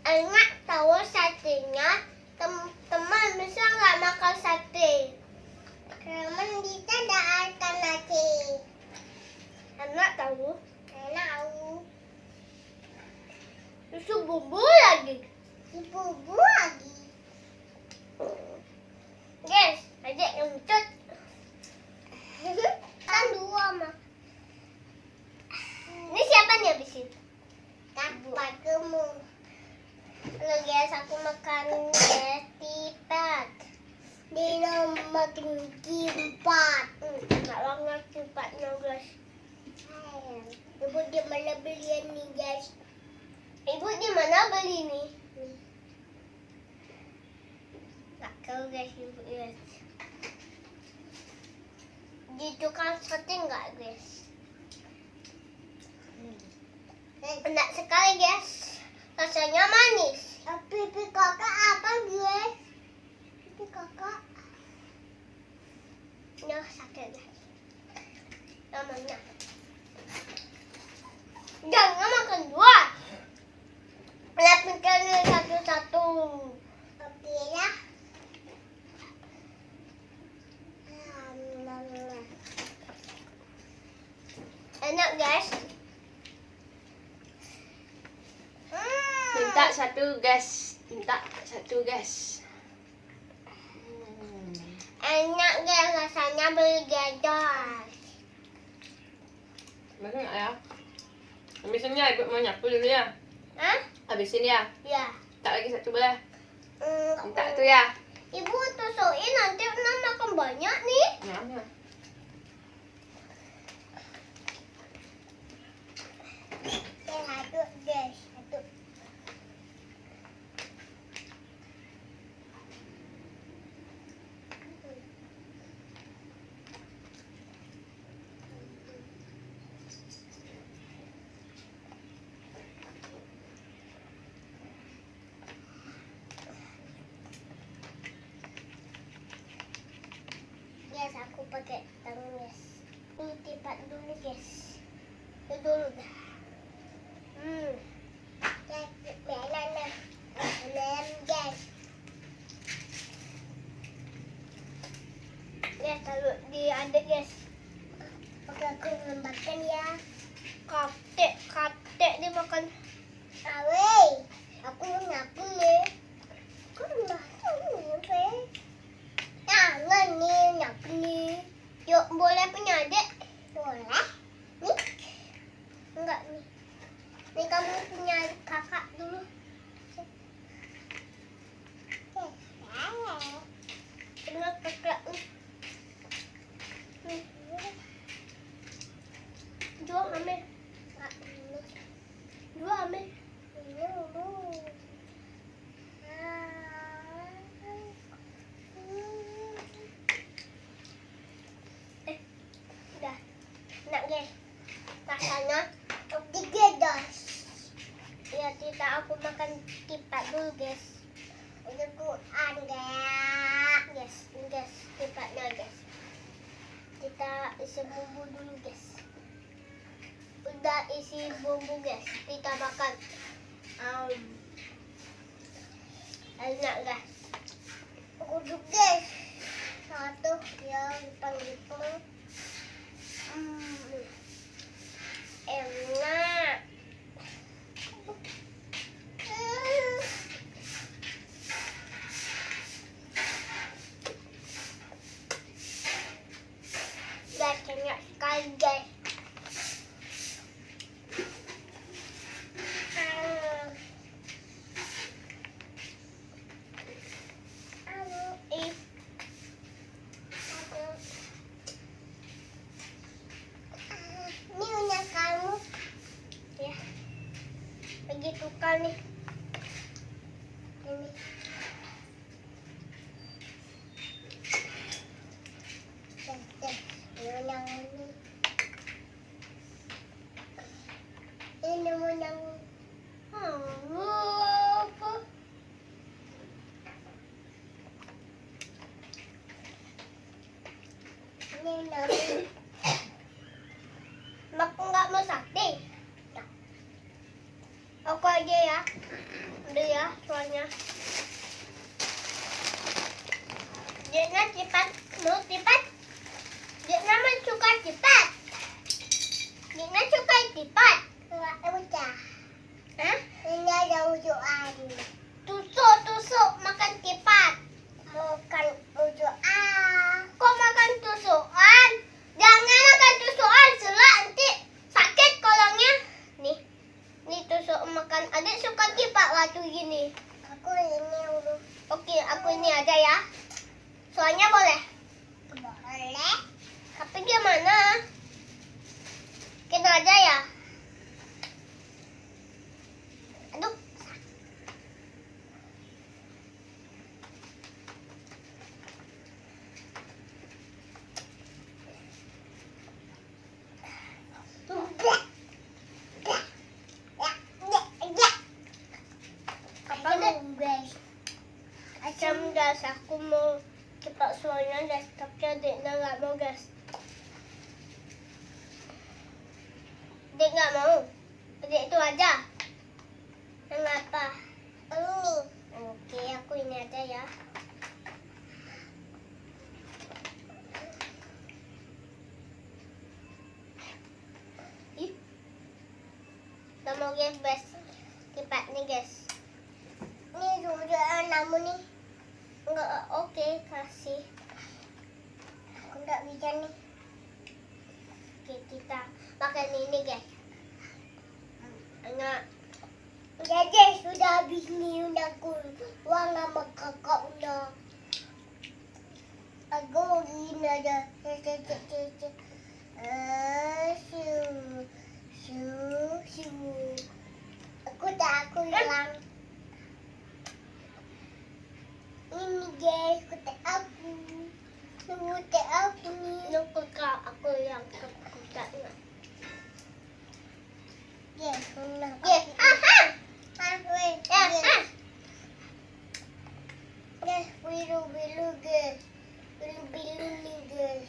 Enak tahu satenya. Teman bisa nggak makan sate? Teman bisa ada alternatif. Enak tahu. Enak tahu. Susu bumbu lagi. Bumbu lagi. Guys, adik ngencut. Kan dua mah. Ini siapa nih habisin? Kamu. Halo guys, aku makan tipat. Dia makan kipat. Enggak banget kipatnya guys. Ibu di mana belian nih guys? Ibu di mana beli nih? Nggak tahu guys, ibu guys. Di tukang sate nggak guys? Enak sekali guys. Rasanya manis. Pipi kakak apa guys? Pipi kakak. Nah sakit guys. Namanya. Jangan makan dua. Lapinkan satu-satu. Oke ya. Enak guys. Minta satu guys. Enak guys, rasanya bergedas. Betul nggak ya? Habisin ya, ibu mau nyapu dulu ya. Hah? Habisin ya. Ya. Tak lagi satu boleh. Minta Minta tuh ya. Ibu tusukin nanti pernah makan banyak nih. Ya. Satu guys, satu. Guys, aku pakai tangan guys. Ini tipat dulu guys. Itu dulu dah. Guys. Ya, taruh di adek guys. Oke, aku makan ya. Katek dimakan. Awe, aku nyapu nih. Kok makan nih? Jangan nih, nyapu nih. Yuk, boleh punya adek? Boleh. Nih? Enggak nih. Nih kamu punya kakak dulu. Enggak kakak nih. Dua ambil. Dua ambil. Udah. Enak guys. Rasanya tiga guys. Ya tidak, aku makan tipat dulu guys. Itu enggak guys. Guys, tipatnya guys. Kita isi bumbu dulu guys. Udah isi bumbu guys. Kita makan. Enak guys. Uduk guys. Satu yang lipang-lipang. Enak. Guys, enak sekali guys. Ini punya kamu. Ya. Pergi tukar nih. Ini. Yang ini. Ini mau yang apa? Ini nanti. Mak nggak mau sate. aja ya. Udah ya soalnya. Dia cepat, mau cepat. Dia nama suka cepat. Dia suka cepat. Udah. Hah? Ini ada ujuan. Tusuk makan cepat. Makan ujuan. Kok makan tusukan? Jangan makan tusukan, selak nanti sakit kolongnya. Nih tusuk makan. Adik suka cepat waktu gini. Aku ini dulu. Oke, aku ini aja ya. Soalnya boleh. Boleh. Tapi gimana? Kena aja ya. Aduh. Asam guys, aku mau cepat soalnya guys, tapi adiknya nggak mau guys. Adik nggak mau. Adik itu aja. Kenapa? Ini. Oke, aku ini aja ya. Ih. Kita mau guys, cepat nih guys. Ini sudah namun nih. Enggak oke, kasih. Aku enggak bisa nih. Oke, kita makan ini guys. Enggak. Ya guys, sudah habis nih udah aku uang sama kakak udah. Aku ini aja. Aku hilang. Ini guys, kotak aku. Kotak aku nih. Ini kotak aku yang kotaknya. Yes, yes. Aha. Wait. Yes. Yes, biru guys. Biru nih guys.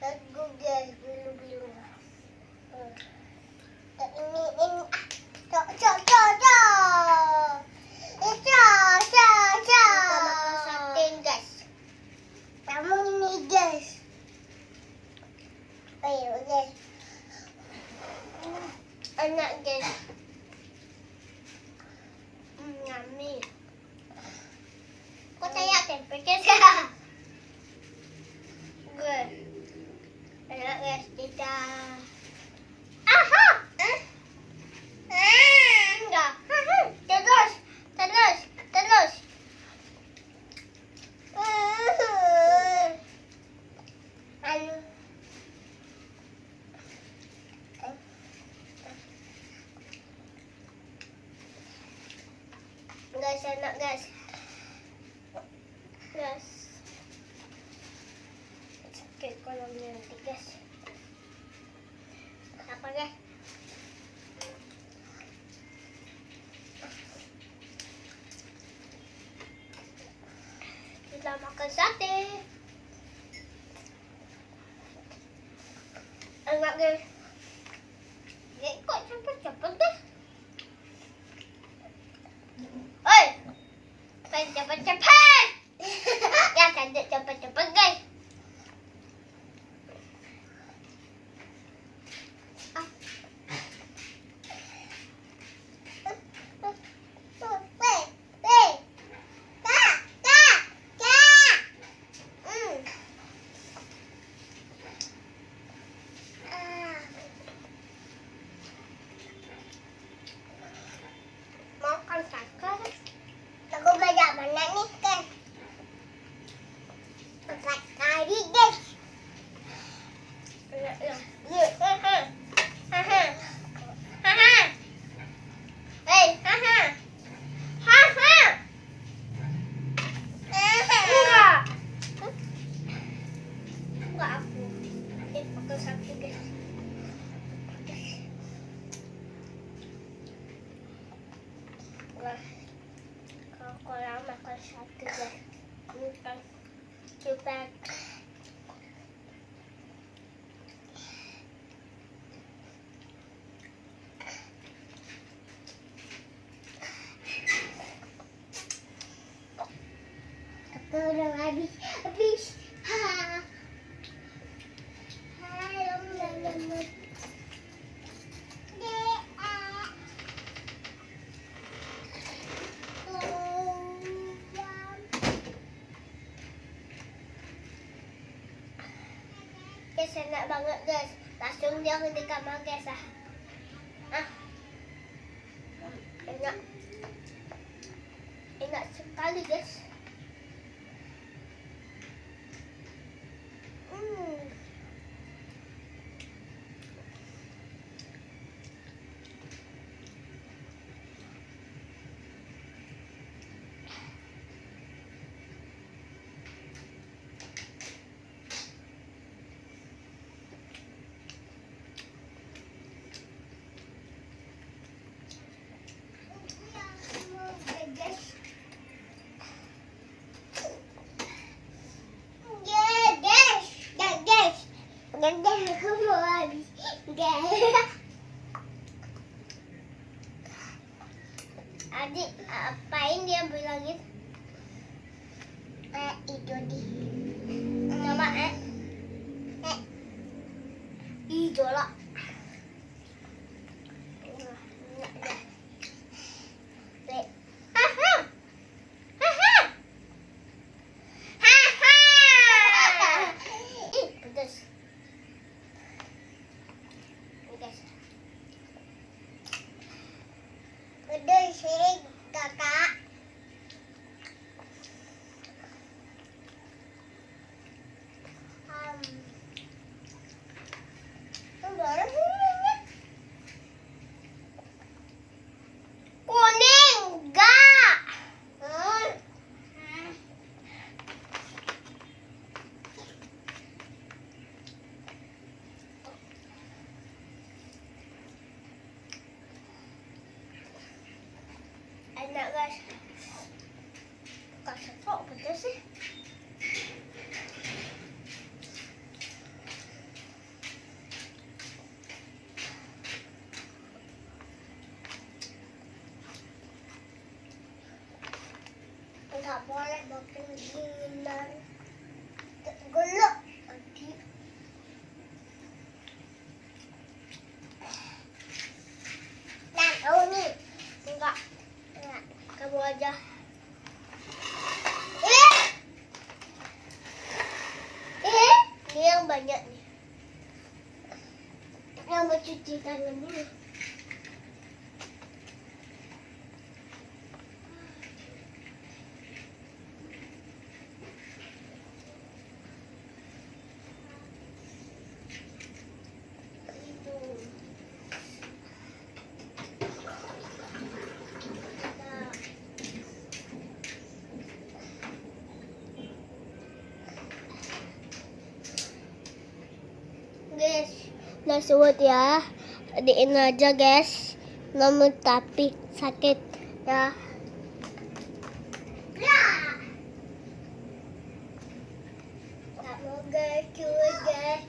Let's go guys, biru. Ini. Cok. Kamu ini guys. Ayo guys. Anak guys. Yummy. Kok saya tempe guys? Good. Anak guys kita. Aha. Enggak. Terus. Guys, enak guys. Sakit kolomnya nanti guys. Apa guys? Kita makan sate. Enak guys. Kok cepet deh. Cepet. Ya kan cepet guys. Makan kakak. Aku belajar mana nih guys? Empat kali guys. Enggak aku. Pakai satu guys. Kalau makan satu guys. Bukan cepat. habis. Ha. Hai, lomba. Guys, enak banget guys. Langsung dia di kamar guys ah. Enak. Enak sekali guys. Adik, apain dia bilangin? Itu di. Coba idola. Pedas. Pedas sih kakak. Kuning enggak. Enak guys. Kasih kok pedas sih. Nggak boleh makan ginan. Gula. Nah, tahu nih. Enggak. Kamu aja. Ini yang banyak nih. Yang mau cuci tangan dulu. Guys, nasuwat ya. Adiin aja guys. Namun tapi sakit ya. Kamu guys, cuy guys.